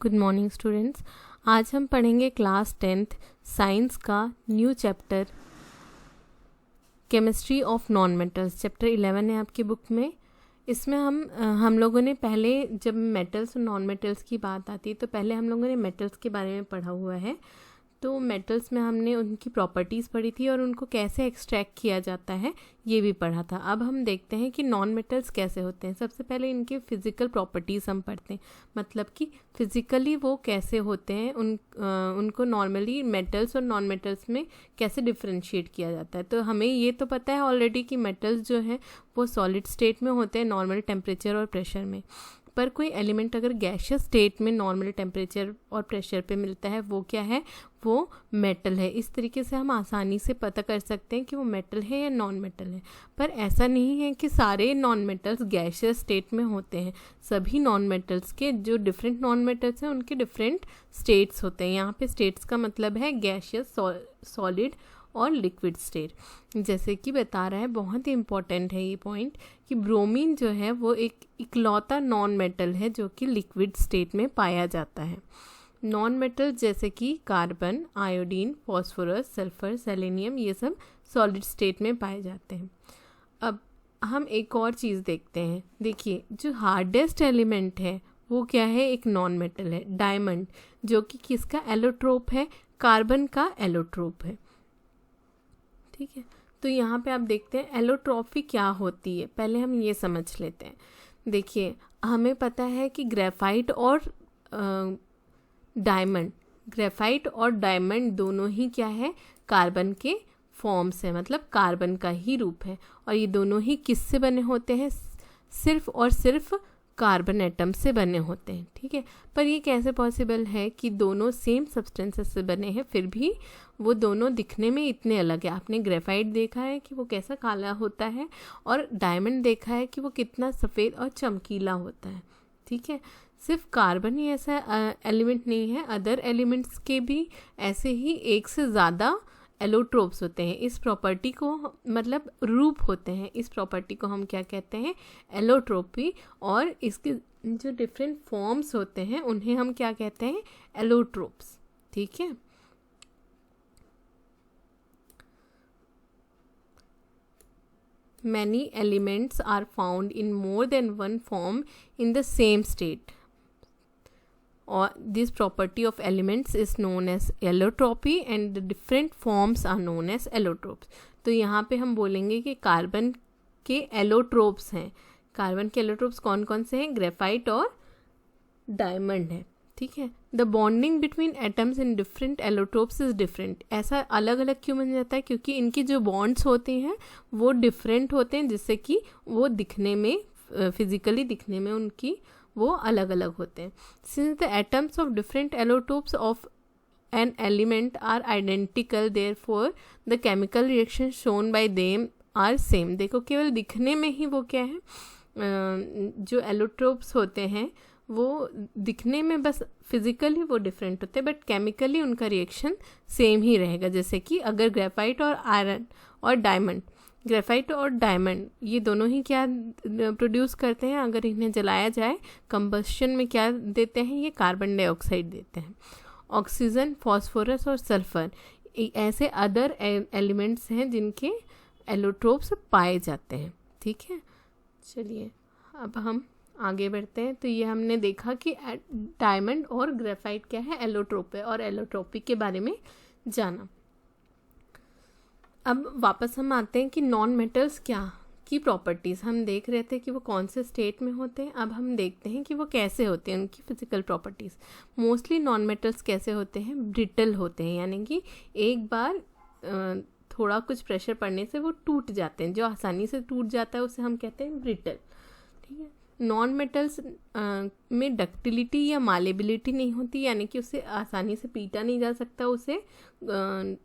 Good morning students. आज हम पढ़ेंगे क्लास 10th साइंस का new chapter chemistry of non metals. Chapter 11 है आपकी बुक में। इसमें हम लोगों ने पहले जब मेटल्स और नॉन मेटल्स की बात आती है तो पहले हम लोगों ने मेटल्स के बारे में पढ़ा हुआ है। तो मेटल्स में हमने उनकी प्रॉपर्टीज़ पढ़ी थी और उनको कैसे एक्सट्रैक्ट किया जाता है ये भी पढ़ा था। अब हम देखते हैं कि नॉन मेटल्स कैसे होते हैं। सबसे पहले इनके फिज़िकल प्रॉपर्टीज़ हम पढ़ते हैं, मतलब कि फ़िज़िकली वो कैसे होते हैं, उनको नॉर्मली मेटल्स और नॉन मेटल्स में कैसे डिफ्रेंशिएट किया जाता है। तो हमें ये तो पता है ऑलरेडी कि मेटल्स जो हैं वो सॉलिड स्टेट में होते हैं नॉर्मल टेम्परेचर और प्रेशर में, पर कोई एलिमेंट अगर गैशियस स्टेट में नॉर्मल टेम्परेचर और प्रेशर पे मिलता है वो क्या है, वो मेटल है। इस तरीके से हम आसानी से पता कर सकते हैं कि वो मेटल है या नॉन मेटल है। पर ऐसा नहीं है कि सारे नॉन मेटल्स गैशियस स्टेट में होते हैं। सभी नॉन मेटल्स के जो डिफरेंट नॉन मेटल्स हैं उनके डिफरेंट स्टेट्स होते हैं। यहाँ पे स्टेट्स का मतलब है गैशियस, सॉलिड और लिक्विड स्टेट। जैसे कि बता रहा है, बहुत ही इम्पॉर्टेंट है ये पॉइंट, कि ब्रोमीन जो है वो एक इकलौता नॉन मेटल है जो कि लिक्विड स्टेट में पाया जाता है। नॉन मेटल जैसे कि carbon, iodine, phosphorus, sulphur, selenium, ये सब सॉलिड स्टेट में पाए जाते हैं। अब हम एक और चीज़ देखते हैं। देखिए, जो हार्डेस्ट एलिमेंट है वो क्या है, एक नॉन मेटल है, डायमंड, जो कि किसका एलोट्रोप है, कार्बन का एलोट्रोप है। ठीक है, तो यहाँ पे आप देखते हैं एलोट्रॉफी क्या होती है। पहले हम ये समझ लेते हैं। देखिए, हमें पता है कि ग्रेफाइट और डायमंड दोनों ही क्या है, कार्बन के फॉर्म्स हैं, मतलब कार्बन का ही रूप है। और ये दोनों ही किससे बने होते हैं, सिर्फ और सिर्फ कार्बन एटम से बने होते हैं। ठीक है, पर ये कैसे पॉसिबल है कि दोनों सेम सब्सटेंसेस से बने हैं फिर भी वो दोनों दिखने में इतने अलग है। आपने ग्रेफाइट देखा है कि वो कैसा काला होता है, और डायमंड देखा है कि वो कितना सफ़ेद और चमकीला होता है। ठीक है, सिर्फ कार्बन ही ऐसा एलिमेंट नहीं है, अदर एलिमेंट्स के भी ऐसे ही एक से ज़्यादा एलोट्रोप्स होते हैं। इस प्रॉपर्टी को, मतलब रूप होते हैं, इस प्रॉपर्टी को हम क्या कहते हैं, एलोट्रोपी। और इसके जो डिफरेंट फॉर्म्स होते हैं उन्हें हम क्या कहते हैं, एलोट्रोप्स। ठीक है, many elements are found in more than one form in the same state, or this property of elements is known as allotropy and the different forms are known as allotropes. तो यहाँ पे हम बोलेंगे कि carbon के allotropes हैं। Carbon के allotropes कौन कौन से हैं, ग्रेफाइट और डायमंड है। ठीक है, the bonding between atoms in different allotropes is different. ऐसा अलग अलग क्यों बन जाता है, क्योंकि इनकी जो बॉन्ड्स होते हैं वो डिफरेंट होते हैं, जिससे कि वो दिखने में, फिजिकली दिखने में उनकी वो अलग अलग होते हैं। Since the atoms of different allotropes of an element are identical, therefore the chemical reaction shown by them are same. देखो, केवल दिखने में ही वो क्या है, जो एलोट्रोप्स होते हैं वो दिखने में बस फिजिकली वो डिफरेंट होते हैं, बट केमिकली उनका रिएक्शन सेम ही रहेगा। जैसे कि अगर ग्रेफाइट और आयरन और डायमंड, ग्रेफाइट और डायमंड ये दोनों ही क्या प्रोड्यूस करते हैं, अगर इन्हें जलाया जाए कंबस्शन में क्या देते हैं, ये कार्बन डाइऑक्साइड देते हैं। ऑक्सीजन, फॉस्फोरस और सल्फर ऐसे अदर एलिमेंट्स हैं जिनके एलोट्रोप्स पाए जाते हैं। ठीक है, चलिए अब हम आगे बढ़ते हैं। तो ये हमने देखा कि डायमंड और ग्रेफाइट क्या है, एलोट्रोप है, और एलोट्रोपी के बारे में जाना। अब वापस हम आते हैं कि नॉन मेटल्स क्या की प्रॉपर्टीज़ हम देख रहे थे कि वो कौन से स्टेट में होते हैं। अब हम देखते हैं कि वो कैसे होते हैं, उनकी physical properties. Mostly non metals कैसे होते हैं, ब्रिटल होते हैं, यानी कि एक बार थोड़ा कुछ प्रेशर पड़ने से वो टूट जाते हैं। जो आसानी से टूट जाता है उसे हम कहते हैं ब्रिटल। ठीक है, नॉन मेटल्स में डक्टिलिटी या मालेबिलिटी नहीं होती, यानी कि उसे आसानी से पीटा नहीं जा सकता, उसे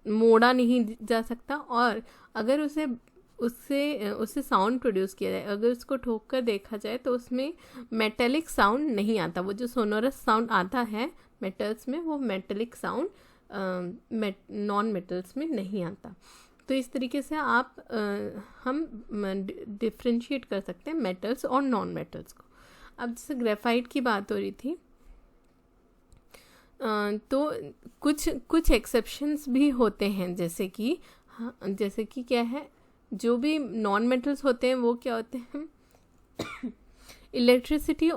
मोड़ा नहीं जा सकता, और अगर उससे साउंड प्रोड्यूस किया जाए, अगर उसको ठोक कर देखा जाए तो उसमें मेटेलिक साउंड नहीं आता। वो जो सोनोरस साउंड आता है मेटल्स में, वो मेटेलिक साउंड नॉन मेटल्स में नहीं आता। तो इस तरीके से हम डिफ्रेंशिएट कर सकते हैं मेटल्स और नॉन मेटल्स को। अब जैसे ग्रेफाइट की बात हो रही थी, तो कुछ कुछ एक्सेप्शंस भी होते हैं, जैसे कि हाँ, जैसे कि क्या है, जो भी नॉन मेटल्स होते हैं वो क्या होते हैं, इलेक्ट्रिसिटी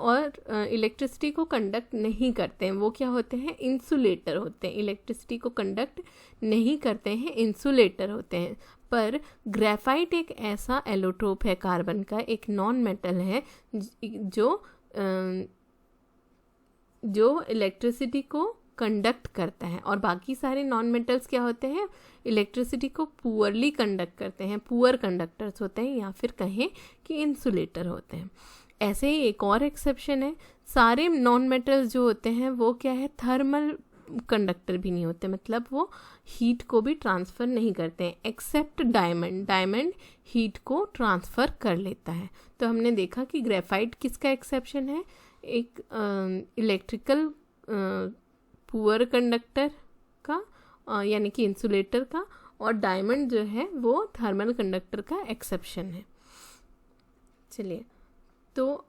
को कंडक्ट नहीं करते हैं, वो क्या होते हैं, इंसुलेटर होते हैं। इलेक्ट्रिसिटी को कंडक्ट नहीं करते हैं, इंसुलेटर होते हैं। पर ग्रेफाइट एक ऐसा एलोट्रोप है, कार्बन का एक नॉन मेटल है जो इलेक्ट्रिसिटी को कंडक्ट करता है, और बाकी सारे नॉन मेटल्स क्या होते हैं, इलेक्ट्रिसिटी को पुअरली कंडक्ट करते हैं, पुअर कंडक्टर्स होते हैं, या फिर कहें कि इंसुलेटर होते हैं। ऐसे ही एक और एक्सेप्शन है, सारे नॉन मेटल्स जो होते हैं वो क्या है, थर्मल कंडक्टर भी नहीं होते, मतलब वो हीट को भी ट्रांसफ़र नहीं करते हैं, एक्सेप्ट डायमंड। डायमंड हीट को ट्रांसफ़र कर लेता है। तो हमने देखा कि ग्रेफाइट किसका एक्सेप्शन है, एक इलेक्ट्रिकल पुअर कंडक्टर का यानी कि इंसुलेटर का, और डायमंड जो है वो थर्मल कंडक्टर का एक्सेप्शन है। चलिए, तो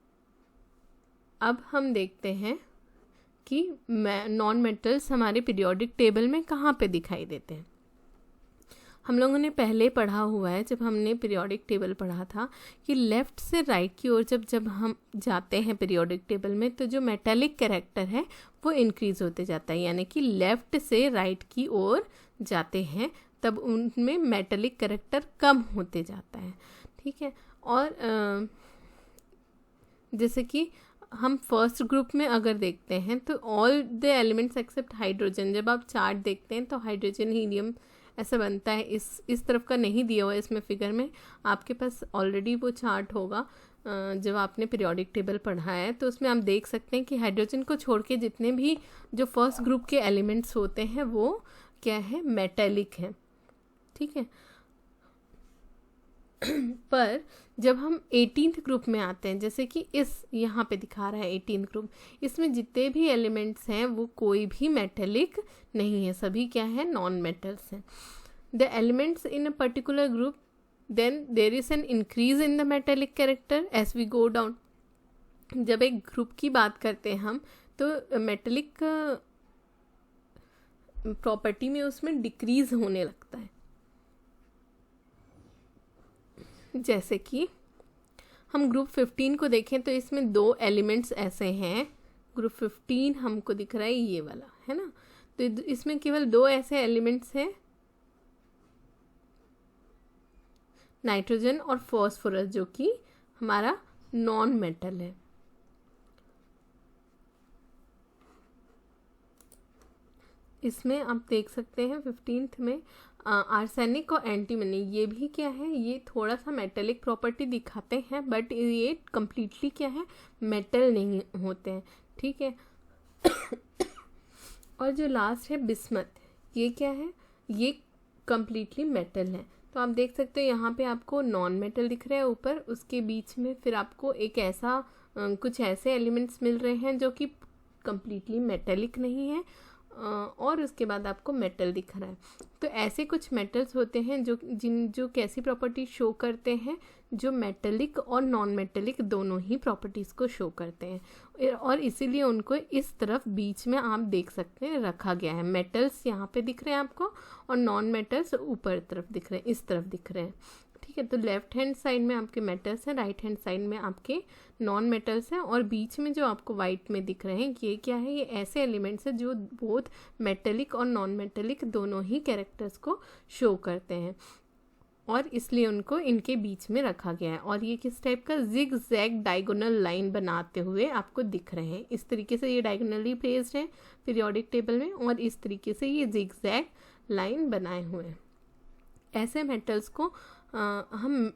अब हम देखते हैं कि नॉन मेटल्स हमारे पीरियोडिक टेबल में कहाँ पे दिखाई देते हैं। हम लोगों ने पहले पढ़ा हुआ है, जब हमने पीरियोडिक टेबल पढ़ा था, कि लेफ़्ट से राइट की ओर जब हम जाते हैं पीरियोडिक टेबल में, तो जो मेटेलिक कैरेक्टर है वो इंक्रीज़ होते जाता है, यानी कि लेफ़्ट से राइट की ओर जाते हैं तब उनमें मेटेलिक कैरेक्टर कम होते जाता है। ठीक है, और जैसे कि हम फर्स्ट ग्रुप में अगर देखते हैं तो all the elements except hydrogen, जब आप चार्ट देखते हैं तो हाइड्रोजन, हीलियम ऐसा बनता है। इस तरफ का नहीं दिया हुआ है इसमें फिगर में, आपके पास ऑलरेडी वो चार्ट होगा जब आपने पीरियोडिक टेबल पढ़ा है, तो उसमें आप देख सकते हैं कि हाइड्रोजन को छोड़ के जितने भी जो फर्स्ट ग्रुप के एलिमेंट्स होते हैं वो क्या है, मेटेलिक है। ठीक है, पर जब हम 18th ग्रुप में आते हैं, जैसे कि यहाँ पे दिखा रहा है 18th ग्रुप, इसमें जितने भी एलिमेंट्स हैं वो कोई भी मेटेलिक नहीं है, सभी क्या है, नॉन मेटल्स हैं। The elements in a particular group, then there is an increase in the metallic character as we go down. जब एक ग्रुप की बात करते हैं हम, तो मेटेलिक प्रॉपर्टी में उसमें डिक्रीज होने लगता है। जैसे कि हम ग्रुप 15 को देखें तो इसमें 2 एलिमेंट्स ऐसे हैं, ग्रुप 15 हमको दिख रहा है ये वाला, है ना, तो इसमें केवल 2 ऐसे एलिमेंट्स हैं, नाइट्रोजन और फॉस्फोरस, जो कि हमारा नॉन मेटल है। इसमें आप देख सकते हैं 15th में आर्सेनिक और एंटीमनी, ये भी क्या है, ये थोड़ा सा मेटेलिक प्रॉपर्टी दिखाते हैं, बट ये कम्प्लीटली क्या है, मेटल नहीं होते हैं। ठीक है, और जो लास्ट है बिस्मथ, ये क्या है, ये कम्प्लीटली मेटल है। तो आप देख सकते हो यहाँ पे आपको नॉन मेटल दिख रहा है ऊपर, उसके बीच में फिर आपको एक ऐसा कुछ ऐसे एलिमेंट्स मिल रहे हैं जो कि कम्प्लीटली मेटेलिक नहीं है, और उसके बाद आपको मेटल दिख रहा है। तो ऐसे कुछ मेटल्स होते हैं जो कैसी प्रॉपर्टी शो करते हैं, जो मेटेलिक और नॉन मेटेलिक दोनों ही प्रॉपर्टीज़ को शो करते हैं, और इसीलिए उनको इस तरफ बीच में आप देख सकते हैं रखा गया है। मेटल्स यहाँ पे दिख रहे हैं आपको, और नॉन मेटल्स ऊपर तरफ दिख रहे हैं, इस तरफ दिख रहे हैं। ठीक है, तो लेफ्ट हैंड साइड में आपके मेटल्स हैं, राइट हैंड साइड में आपके नॉन मेटल्स हैं, और बीच में जो आपको वाइट में दिख रहे हैं ये क्या है, ये ऐसे एलिमेंट्स हैं जो बोथ मेटेलिक और नॉन मेटेलिक दोनों ही कैरेक्टर्स को शो करते हैं, और इसलिए उनको इनके बीच में रखा गया है। और ये किस टाइप का, जिग जैग डायगोनल लाइन बनाते हुए आपको दिख रहे हैं। इस तरीके से ये डायगोनली प्लेस्ड है पीरियोडिक टेबल में, और इस तरीके से ये जिग जैग लाइन बनाए हुए हैं। ऐसे मेटल्स को हम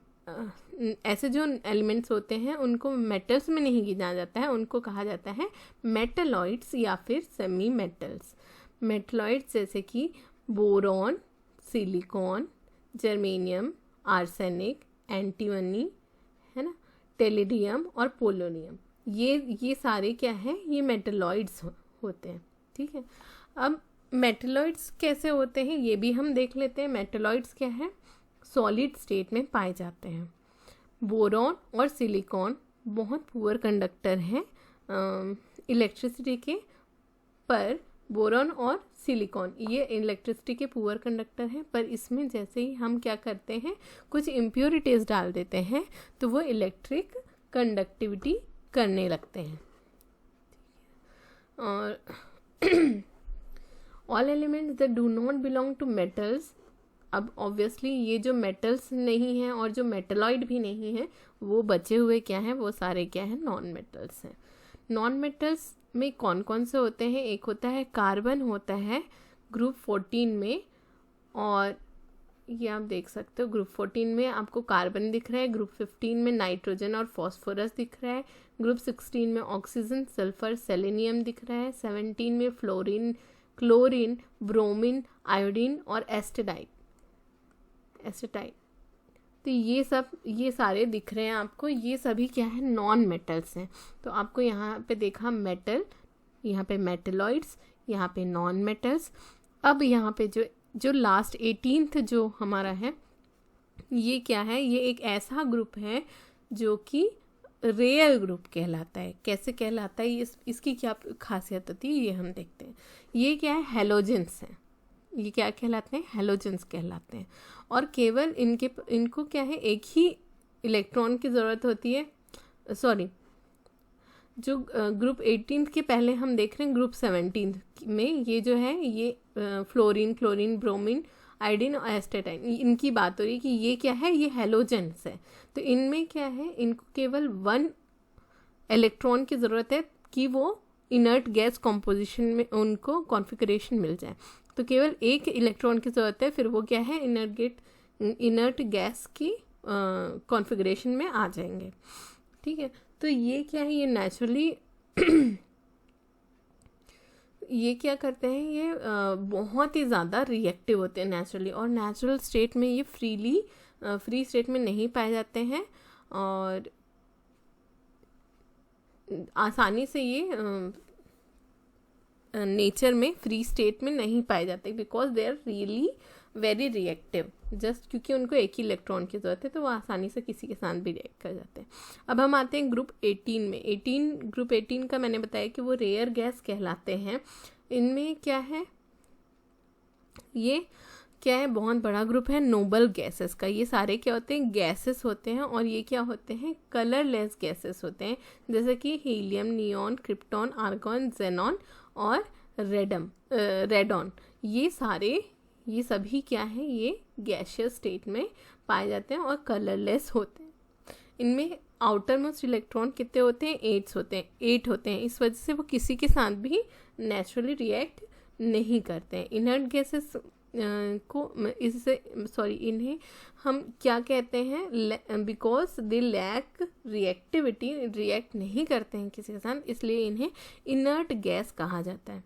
ऐसे जो एलिमेंट्स होते हैं उनको मेटल्स में नहीं गिना जाता है, उनको कहा जाता है मेटलॉइड्स या फिर सेमी मेटल्स। मेटलॉइड्स जैसे कि boron, silicon, germanium, arsenic, antimony, है ना, टेलिडियम और पोलोनियम, ये सारे क्या हैं, ये मेटलॉइड्स होते हैं। ठीक है, अब मेटलॉइड्स कैसे होते हैं ये भी हम देख लेते हैं। मेटलॉइड्स क्या है, सॉलिड स्टेट में पाए जाते हैं। बोरॉन और सिलिकॉन बहुत पुअर कंडक्टर हैं इलेक्ट्रिसिटी के, पर बोरॉन और सिलिकॉन ये इलेक्ट्रिसिटी के पुअर कंडक्टर हैं, पर इसमें जैसे ही हम क्या करते हैं कुछ इम्प्योरिटीज़ डाल देते हैं तो वो इलेक्ट्रिक कंडक्टिविटी करने लगते हैं। और all elements that do not belong to metals, अब ऑब्वियसली ये जो मेटल्स नहीं हैं और जो मेटलॉइड भी नहीं है वो बचे हुए क्या हैं, वो सारे क्या हैं, नॉन मेटल्स हैं। नॉन मेटल्स में कौन कौन से होते हैं, एक होता है कार्बन होता है ग्रुप 14 में, और ये आप देख सकते हो ग्रुप 14 में आपको कार्बन दिख रहा है, ग्रुप 15 में नाइट्रोजन और फॉस्फोरस दिख रहा है, ग्रुप 16 में ऑक्सीजन, सल्फर, सेलेनियम दिख रहा है, 17 में फ्लोरीन, क्लोरीन, ब्रोमीन, आयोडीन और एस्टेटाइट। तो ये सारे दिख रहे हैं आपको, ये सभी क्या है, नॉन मेटल्स हैं। तो आपको यहाँ पे देखा मेटल, यहाँ पे मेटलॉइड्स, यहाँ पे नॉन मेटल्स। अब यहाँ पे जो लास्ट 18th जो हमारा है ये क्या है, ये एक ऐसा ग्रुप है जो कि रेयर ग्रुप कहलाता है। कैसे कहलाता है, इसकी क्या खासियत होती है ये हम देखते हैं। ये क्या है, हेलोजेंस हैं। ये क्या कहलाते हैं, हेलोजेंस कहलाते हैं। और केवल इनको क्या है, एक ही इलेक्ट्रॉन की ज़रूरत होती है। सॉरी, जो ग्रुप 18 के पहले हम देख रहे हैं ग्रुप 17 में ये जो है ये फ्लोरीन, क्लोरीन, ब्रोमीन, आयोडीन और एस्टेटाइन, इनकी बात हो रही है कि ये क्या है, ये हेलोजेंस है। तो इनमें क्या है, इनको केवल 1 इलेक्ट्रॉन की ज़रूरत है कि वो इनर्ट गैस कॉम्पोजिशन में उनको कॉन्फ़िगरेशन मिल जाए। तो केवल एक इलेक्ट्रॉन की ज़रूरत है, फिर वो क्या है, इनर्ट गैस की कॉन्फ़िगरेशन में आ जाएंगे। ठीक है, तो ये क्या है, ये नेचुरली ये क्या करते हैं, ये बहुत ही ज़्यादा रिएक्टिव होते हैं नेचुरली, और नेचुरल स्टेट में ये फ्री स्टेट में नहीं पाए जाते हैं और आसानी से ये नेचर में फ्री स्टेट में नहीं पाए जाते, because they are really very reactive. Just क्योंकि उनको एक ही इलेक्ट्रॉन की ज़रूरत है तो वो आसानी से किसी के साथ भी रिएक्ट कर जाते हैं। अब हम आते हैं ग्रुप 18 में। ग्रुप 18 का मैंने बताया कि वो रेयर गैस कहलाते हैं। इनमें क्या है, ये क्या है, बहुत बड़ा ग्रुप है नोबल गैसेस का। ये सारे क्या होते हैं, गैसेस होते हैं, और ये क्या होते हैं, कलरलेस गैसेस होते हैं, जैसे कि helium, neon, krypton, argon, xenon और रेडॉन। ये सभी क्या है, ये गैसियस स्टेट में पाए जाते हैं और कलरलेस होते हैं। इनमें आउटर मोस्ट इलेक्ट्रॉन कितने होते हैं, 8 होते हैं। इस वजह से वो किसी के साथ भी नेचुरली रिएक्ट नहीं करते हैं। इनर्ट गैसेस इन्हें हम क्या कहते हैं, because they lack reactivity, react नहीं करते हैं किसी के साथ, इसलिए इन्हें इनर्ट गैस कहा जाता है।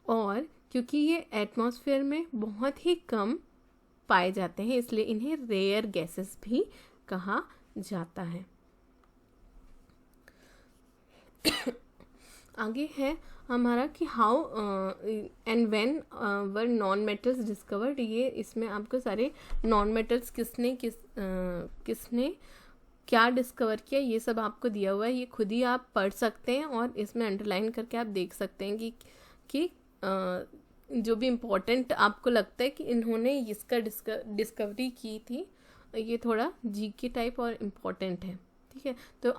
और क्योंकि ये एटमॉस्फेयर में बहुत ही कम पाए जाते हैं, इसलिए इन्हें रेयर गैसेस भी कहा जाता है। आगे है हमारा कि how and when were non metals discovered. ये इसमें आपको सारे नॉन मेटल्स किसने क्या डिस्कवर किया ये सब आपको दिया हुआ है। ये खुद ही आप पढ़ सकते हैं और इसमें अंडरलाइन करके आप देख सकते हैं कि जो भी इम्पोर्टेंट आपको लगता है कि इन्होंने इसका डिस्कवरी की थी, ये थोड़ा जीके टाइप और इम्पोर्टेंट है। ठीक है, तो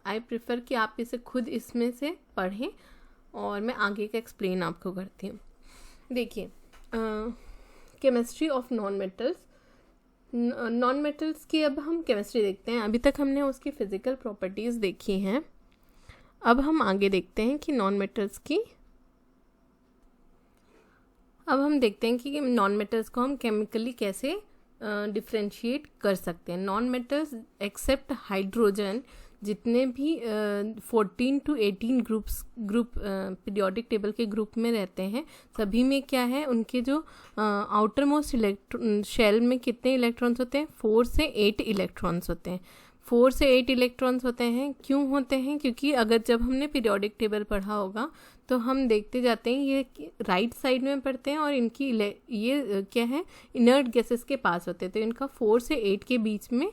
आई प्रेफर कि आप इसे खुद इसमें से पढ़ें और मैं आगे का एक्सप्लेन आपको करती हूँ। देखिए, केमिस्ट्री ऑफ नॉन मेटल्स की अब हम केमिस्ट्री देखते हैं। अभी तक हमने उसकी फिज़िकल प्रॉपर्टीज़ देखी हैं, अब हम आगे देखते हैं कि नॉन मेटल्स को हम केमिकली कैसे डिफ्रेंशिएट कर सकते हैं। नॉन मेटल्स एक्सेप्ट हाइड्रोजन, जितने भी 14 to 18 ग्रुप पीरियोडिक टेबल के ग्रुप में रहते हैं, सभी में क्या है, उनके जो आउटर मोस्ट शेल में कितने इलेक्ट्रॉन्स होते हैं, 4 से 8 इलेक्ट्रॉन्स होते हैं। 4 से 8 इलेक्ट्रॉन्स होते हैं। क्यों होते हैं, क्योंकि अगर जब हमने पीरियोडिक टेबल पढ़ा होगा तो हम देखते जाते हैं ये राइट साइड में पढ़ते हैं और इनकी ये क्या है, इनर्ट गैसेस के पास होते हैं। तो इनका 4 से 8 के बीच में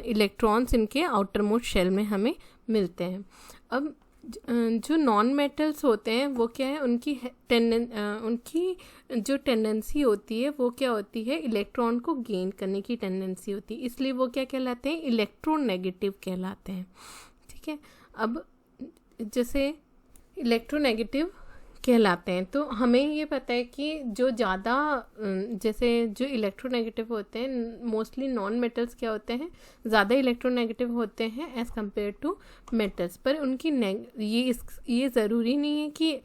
इलेक्ट्रॉन्स इनके आउटर मोस्ट शेल में हमें मिलते हैं। अब जो नॉन मेटल्स होते हैं वो क्या है, उनकी जो टेंडेंसी होती है वो क्या होती है, इलेक्ट्रॉन को गेन करने की टेंडेंसी होती है, इसलिए वो क्या कहलाते हैं, इलेक्ट्रोनेगेटिव कहलाते हैं। ठीक है, अब जैसे इलेक्ट्रोनेगेटिव कहलाते हैं तो हमें ये पता है कि जो ज़्यादा जैसे जो इलेक्ट्रोनेगेटिव होते हैं मोस्टली नॉन मेटल्स क्या होते हैं, ज़्यादा इलेक्ट्रोनेगेटिव होते हैं एज़ कम्पेयर टू मेटल्स। पर उनकी ये ज़रूरी नहीं है कि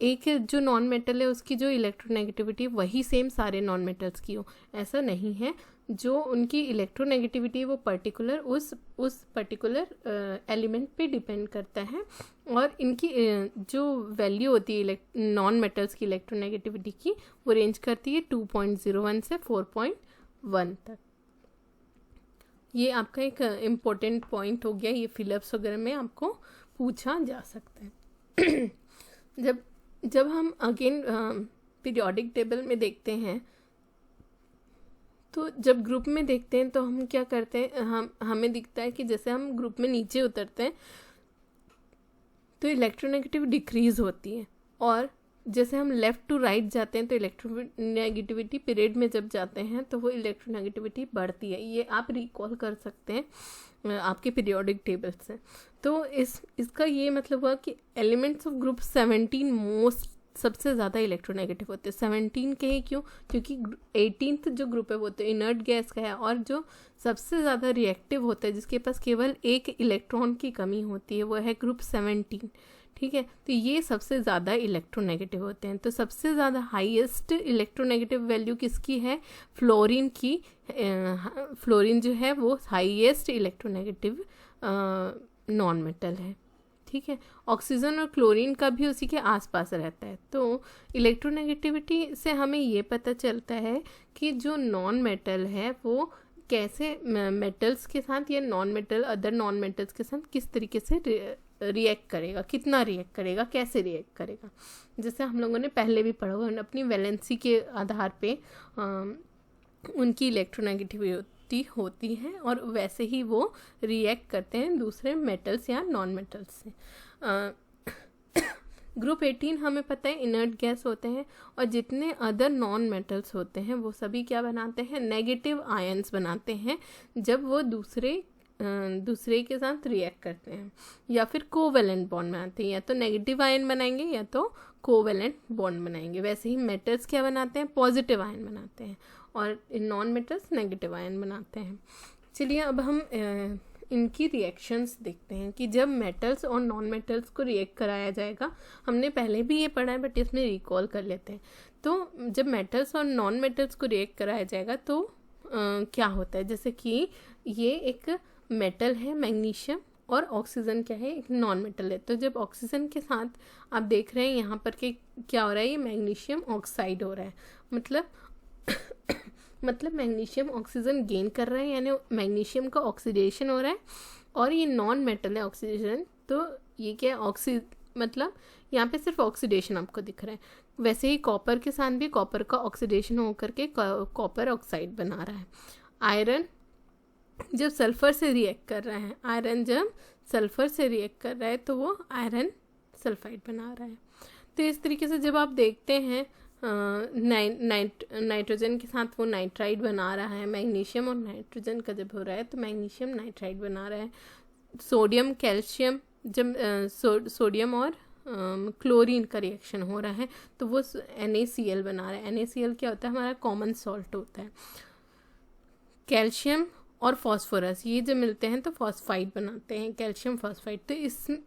एक जो नॉन मेटल है उसकी जो इलेक्ट्रोनेगेटिविटी वही सेम सारे नॉन मेटल्स की हो, ऐसा नहीं है। जो उनकी इलेक्ट्रोनेगेटिविटी वो पर्टिकुलर उस पर्टिकुलर एलिमेंट पे डिपेंड करता है, और इनकी जो वैल्यू होती है नॉन मेटल्स की इलेक्ट्रोनेगेटिविटी की वो रेंज करती है 2.01 से 4.1 तक। ये आपका एक इम्पोर्टेंट पॉइंट हो गया, ये फिलअप्स वगैरह में आपको पूछा जा सकता है। जब हम अगेन पीरियोडिक टेबल में देखते हैं तो जब ग्रुप में देखते हैं तो हम क्या करते हैं, हमें दिखता है कि जैसे हम ग्रुप में नीचे उतरते हैं तो इलेक्ट्रोनेगेटिव डिक्रीज होती है, और जैसे हम लेफ़्ट टू राइट जाते हैं तो इलेक्ट्रोनेगेटिविटी पीरियड में जब जाते हैं तो वो इलेक्ट्रोनेगेटिविटी बढ़ती है। ये आप रिकॉल कर सकते हैं आपके पीरियोडिक टेबल से। तो इसका ये मतलब हुआ कि एलिमेंट्स ऑफ ग्रुप 17 सबसे ज़्यादा इलेक्ट्रोनेगेटिव होते हैं। 17 के ही क्यों, क्योंकि 18th जो ग्रुप है वो तो इनर्ट गैस का है, और जो सबसे ज़्यादा रिएक्टिव होता है जिसके पास केवल एक इलेक्ट्रॉन की कमी होती है वो है ग्रुप 17। ठीक है, तो ये सबसे ज़्यादा इलेक्ट्रोनेगेटिव होते हैं। तो सबसे ज़्यादा हाईएस्ट इलेक्ट्रोनेगेटिव वैल्यू किसकी है, फ्लोरीन की। फ्लोरीन जो है वो हाईएस्ट इलेक्ट्रोनेगेटिव नॉन मेटल है। ठीक है, ऑक्सीजन और क्लोरीन का भी उसी के आसपास रहता है। तो इलेक्ट्रोनेगेटिविटी से हमें ये पता चलता है कि जो नॉन मेटल है वो कैसे मेटल्स के साथ या अदर नॉन मेटल्स के साथ किस तरीके से रिएक्ट करेगा, कितना रिएक्ट करेगा, कैसे रिएक्ट करेगा। जैसे हम लोगों ने पहले भी पढ़ा हुआ, अपनी वैलेंसी के आधार पे उनकी इलेक्ट्रोनेगेटिविटी होती है और वैसे ही वो रिएक्ट करते हैं दूसरे मेटल्स या नॉन मेटल्स से। ग्रुप 18 हमें पता है इनर्ट गैस होते हैं, और जितने अदर नॉन मेटल्स होते हैं वो सभी क्या बनाते हैं, नेगेटिव आयंस बनाते हैं जब वो दूसरे के साथ रिएक्ट करते हैं, या फिर कोवेलेंट बॉन्ड बनाते हैं। या तो नेगेटिव आयन बनाएंगे या तो कोवेलेंट बॉन्ड बनाएंगे। वैसे ही मेटल्स क्या बनाते हैं, पॉजिटिव आयन बनाते हैं, और नॉन मेटल्स नेगेटिव आयन बनाते हैं। चलिए अब हम इनकी रिएक्शंस देखते हैं कि जब मेटल्स और नॉन मेटल्स को रिएक्ट कराया जाएगा। हमने पहले भी ये पढ़ा है बट इसमें रिकॉल कर लेते हैं। तो जब मेटल्स और नॉन मेटल्स को रिएक्ट कराया जाएगा तो क्या होता है, जैसे कि ये एक मेटल है मैग्नीशियम, और ऑक्सीजन क्या है, एक नॉन मेटल है। तो जब ऑक्सीजन के साथ आप देख रहे हैं यहाँ पर कि क्या हो रहा है, ये मैग्नीशियम ऑक्साइड हो रहा है, मतलब मैग्नीशियम ऑक्सीजन गेन कर रहा है, यानी मैग्नीशियम का ऑक्सीडेशन हो रहा है, और ये नॉन मेटल है ऑक्सीडेशन। तो ये क्या है, मतलब यहाँ पे सिर्फ ऑक्सीडेशन आपको दिख रहा है। वैसे ही कॉपर के साथ भी कॉपर का ऑक्सीडेशन होकर के कॉपर ऑक्साइड बना रहा है। आयरन जब सल्फर से रिएक्ट कर रहा है, तो वो आयरन सल्फाइड बना रहा है। तो इस तरीके से जब आप देखते हैं नाइट्रोजन के साथ वो नाइट्राइड बना रहा है, मैग्नीशियम और नाइट्रोजन का जब हो रहा है तो मैग्नीशियम नाइट्राइड बना रहा है। सोडियम कैल्शियम, जब सोडियम और क्लोरीन का रिएक्शन हो रहा है तो वो NaCl बना रहा है। NaCl क्या होता है, हमारा कॉमन सॉल्ट होता है। कैल्शियम और फॉस्फोरस ये जब मिलते हैं तो फॉस्फाइड बनाते हैं, कैल्शियम फॉस्फाइड। तो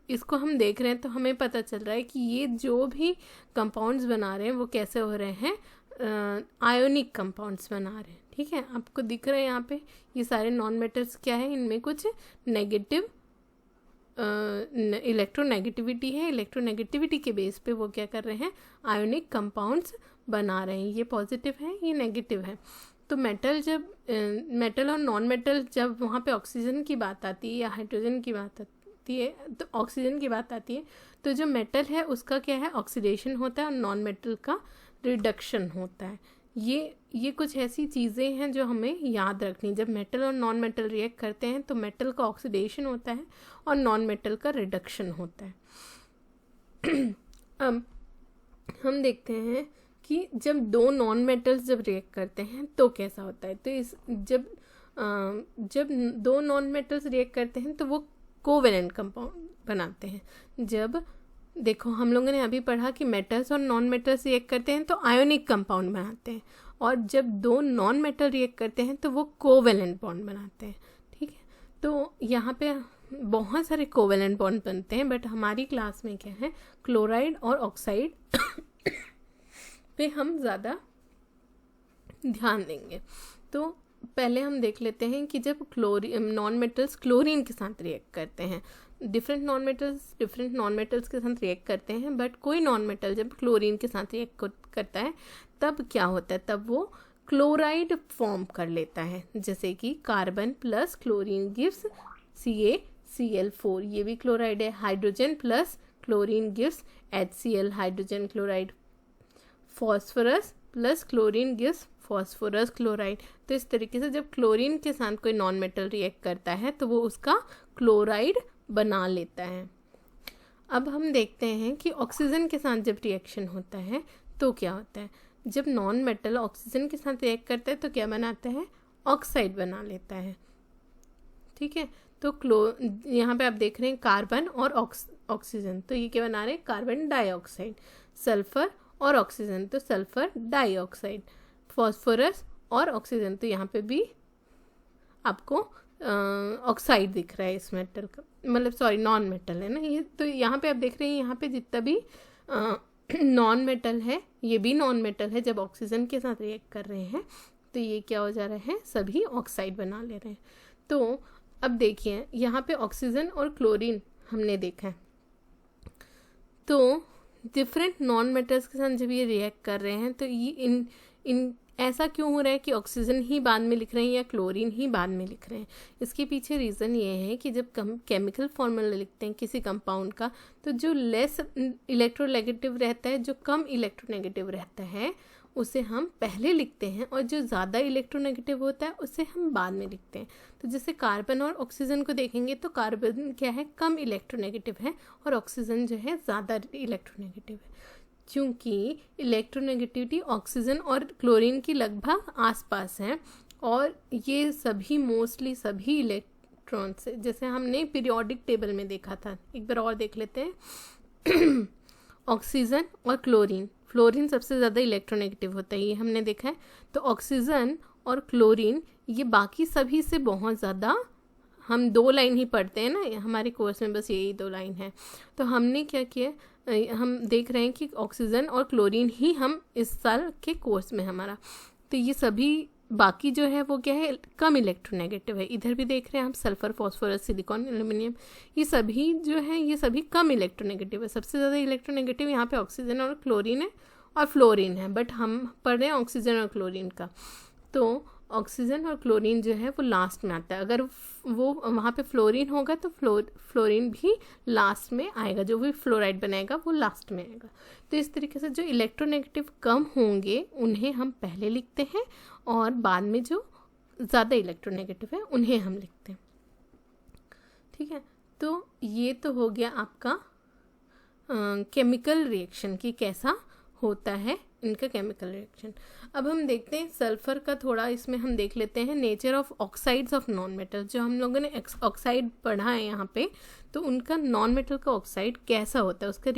इसको हम देख रहे हैं तो हमें पता चल रहा है कि ये जो भी कंपाउंड्स बना रहे हैं वो कैसे हो रहे हैं, आयोनिक कंपाउंड्स बना रहे हैं। ठीक है, आपको दिख रहा है यहाँ पे ये सारे नॉन मेटल्स क्या है, इनमें कुछ नेगेटिव इलेक्ट्रोनेगेटिविटी है। इलेक्ट्रोनेगेटिविटी के बेस पे वो क्या कर रहे हैं, आयोनिक कंपाउंड्स बना रहे हैं। ये पॉजिटिव है, ये नेगेटिव है। तो मेटल और नॉन मेटल जब वहाँ पे ऑक्सीजन की बात आती है या हाइड्रोजन की बात आती है, तो ऑक्सीजन की बात आती है, तो जो मेटल है उसका क्या है, ऑक्सीडेशन होता है, और नॉन मेटल का रिडक्शन होता है। ये कुछ ऐसी चीज़ें हैं जो हमें याद रखनी। जब मेटल और नॉन मेटल रिएक्ट करते हैं तो मेटल का ऑक्सीडेशन होता है और नॉन मेटल का रिडक्शन होता है। अब हम देखते हैं कि जब दो नॉन मेटल्स जब रिएक्ट करते हैं तो कैसा होता है। तो जब दो नॉन मेटल्स रिएक्ट करते हैं तो वो कोवेलेंट कंपाउंड बनाते हैं। जब देखो हम लोगों ने अभी पढ़ा कि मेटल्स और नॉन मेटल्स रिएक्ट करते हैं तो आयोनिक कंपाउंड बनाते हैं, और जब दो नॉन मेटल रिएक्ट करते हैं तो वो कोवेलेंट बॉन्ड बनाते हैं। ठीक है, तो यहाँ पे बहुत सारे कोवेलेंट बॉन्ड बनते हैं, बट हमारी क्लास में क्या है, क्लोराइड और ऑक्साइड पे हम ज़्यादा ध्यान देंगे। तो पहले हम देख लेते हैं कि जब नॉन मेटल्स क्लोरीन के साथ रिएक्ट करते हैं, डिफरेंट नॉन मेटल्स के साथ रिएक्ट करते हैं, बट कोई नॉन मेटल जब क्लोरीन के साथ रिएक्ट करता है तब क्या होता है, तब वो क्लोराइड फॉर्म कर लेता है। जैसे कि carbon plus chlorine gives CaCl4, ये भी क्लोराइड है। Hydrogen plus chlorine gives HCl, hydrogen chloride. Phosphorus plus chlorine gives phosphorus chloride. तो इस तरीके से जब क्लोरीन के साथ कोई नॉन मेटल रिएक्ट करता है तो वो उसका क्लोराइड बना लेता है। अब हम देखते हैं कि ऑक्सीजन के साथ जब रिएक्शन होता है तो क्या होता है। जब नॉन मेटल ऑक्सीजन के साथ रिएक्ट करता है तो क्या बनाता है, ऑक्साइड बना लेता है। ठीक है, तो यहाँ पे आप देख रहे हैं कार्बन और ऑक्सीजन, तो ये क्या बना रहे हैं, कार्बन डाइऑक्साइड। सल्फर और ऑक्सीजन, तो सल्फर डाइऑक्साइड। फॉस्फोरस और ऑक्सीजन, तो यहाँ पे भी आपको ऑक्साइड दिख रहा है इस मेटल का, मतलब सॉरी नॉन मेटल है ना ये। तो यहाँ पे आप देख रहे हैं यहाँ पे जितना भी नॉन मेटल है ये भी नॉन मेटल है। जब ऑक्सीजन के साथ रिएक्ट कर रहे हैं तो ये क्या हो जा रहा है, सभी ऑक्साइड बना ले रहे हैं। तो अब देखिए यहाँ पे ऑक्सीजन और क्लोरीन हमने देखा है, तो डिफरेंट नॉन मेटल्स के साथ जब ये रिएक्ट कर रहे हैं तो ये इन ऐसा क्यों हो रहा है कि ऑक्सीजन ही बाद में लिख रहे हैं या क्लोरीन ही बाद में लिख रहे हैं। इसके पीछे रीज़न ये है कि जब केमिकल फॉर्मूला लिखते हैं किसी कंपाउंड का, तो जो लेस इलेक्ट्रोनेगेटिव रहता है, जो कम इलेक्ट्रोनेगेटिव रहता है, उसे हम पहले लिखते हैं, और जो ज़्यादा इलेक्ट्रोनेगेटिव होता है उसे हम बाद में लिखते हैं। तो जैसे कार्बन और ऑक्सीजन को देखेंगे तो कार्बन क्या है, कम इलेक्ट्रोनेगेटिव है, और ऑक्सीजन जो है ज़्यादा इलेक्ट्रोनेगेटिव है। क्योंकि इलेक्ट्रोनेगेटिविटी ऑक्सीजन और क्लोरीन की लगभग आसपास है, और ये सभी मोस्टली सभी इलेक्ट्रॉन्स, जैसे हमने पीरियोडिक टेबल में देखा था, एक बार और देख लेते हैं। ऑक्सीजन और फ्लोरीन सबसे ज़्यादा इलेक्ट्रोनेगेटिव होता है, ये हमने देखा है। तो ऑक्सीजन और क्लोरीन ये बाकी सभी से बहुत ज़्यादा, हम 2 लाइन ही पढ़ते हैं ना हमारे कोर्स में, बस यही 2 लाइन है। तो हमने क्या किया, हम देख रहे हैं कि ऑक्सीजन और क्लोरीन ही हम इस साल के कोर्स में हमारा, तो ये सभी बाकी जो है वो क्या है, कम इलेक्ट्रोनेगेटिव है। इधर भी देख रहे हैं हम सल्फर, फॉस्फोरस, सिलिकॉन, एल्युमिनियम, ये सभी जो है ये सभी कम इलेक्ट्रोनेगेटिव है। सबसे ज़्यादा इलेक्ट्रोनेगेटिव यहाँ पे ऑक्सीजन और क्लोरीन है और फ्लोरीन है, बट हम पढ़ रहे हैं ऑक्सीजन और क्लोरीन का। तो ऑक्सीजन और क्लोरीन जो है वो लास्ट में आता है। अगर वो वहाँ पे फ्लोरीन होगा तो फ्लोरीन भी लास्ट में आएगा, जो भी फ्लोराइड बनाएगा वो लास्ट में आएगा। तो इस तरीके से जो इलेक्ट्रोनेगेटिव कम होंगे उन्हें हम पहले लिखते हैं, और बाद में जो ज़्यादा इलेक्ट्रोनेगेटिव है उन्हें हम लिखते हैं। ठीक है, तो ये तो हो गया आपका केमिकल रिएक्शन की कैसा होता है इनका केमिकल रिएक्शन। अब हम देखते हैं सल्फर का, थोड़ा इसमें हम देख लेते हैं nature of oxides of non metal. जो हम लोगों ने ऑक्साइड पढ़ा है यहाँ पे, तो उनका नॉन मेटल का ऑक्साइड कैसा होता है, उसका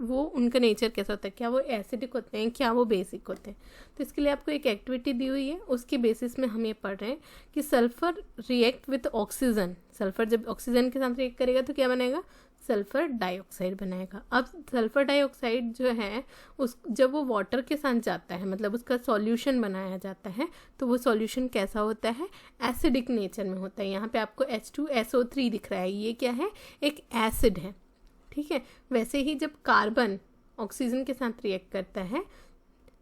वो उनका नेचर कैसा होता है, क्या वो एसिडिक होते हैं, क्या वो बेसिक होते हैं। तो इसके लिए आपको एक एक्टिविटी दी हुई है, उसके बेसिस में हम ये पढ़ रहे हैं कि sulphur react with oxygen. Sulphur जब ऑक्सीजन के साथ रिएक्ट करेगा तो क्या बनेगा, सल्फर डाइऑक्साइड बनाएगा। अब सल्फर डाइऑक्साइड जो है जब वो वाटर के साथ जाता है, मतलब उसका सॉल्यूशन बनाया जाता है, तो वो सॉल्यूशन कैसा होता है, एसिडिक नेचर में होता है। यहाँ पे आपको H2SO3 दिख रहा है, ये क्या है, एक एसिड है। ठीक है, वैसे ही जब कार्बन ऑक्सीजन के साथ रिएक्ट करता है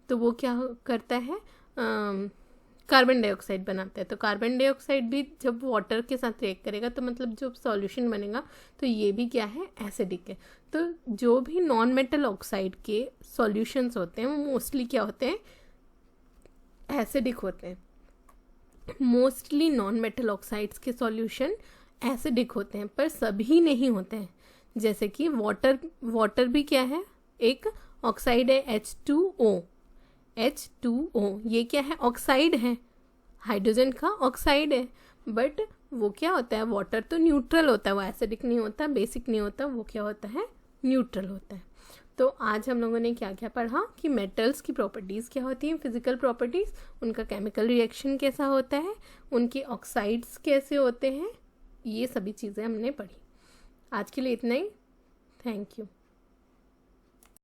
तो वो क्या करता है, कार्बन डाइऑक्साइड बनाता है। तो कार्बन डाइऑक्साइड भी जब वाटर के साथ रिएक्ट करेगा तो मतलब जो सॉल्यूशन बनेगा तो ये भी क्या है, एसिडिक है। तो जो भी नॉन मेटल ऑक्साइड के सॉल्यूशंस होते हैं वो मोस्टली क्या होते हैं, एसिडिक होते हैं। मोस्टली नॉन मेटल ऑक्साइड्स के सॉल्यूशन एसिडिक होते हैं, पर सभी नहीं होते हैं। जैसे कि वाटर भी क्या है, एक ऑक्साइड है, H2O, ये क्या है, ऑक्साइड है, हाइड्रोजन का ऑक्साइड है। बट वो क्या होता है, वाटर तो न्यूट्रल होता है, वो एसिडिक नहीं होता, बेसिक नहीं होता, वो क्या होता है, न्यूट्रल होता है। तो आज हम लोगों ने क्या क्या पढ़ा कि मेटल्स की प्रॉपर्टीज़ क्या होती हैं, फिजिकल प्रॉपर्टीज़, उनका केमिकल रिएक्शन कैसा होता है, उनके ऑक्साइड्स कैसे होते हैं, ये सभी चीज़ें हमने पढ़ी। आज के लिए इतना ही। Thank you.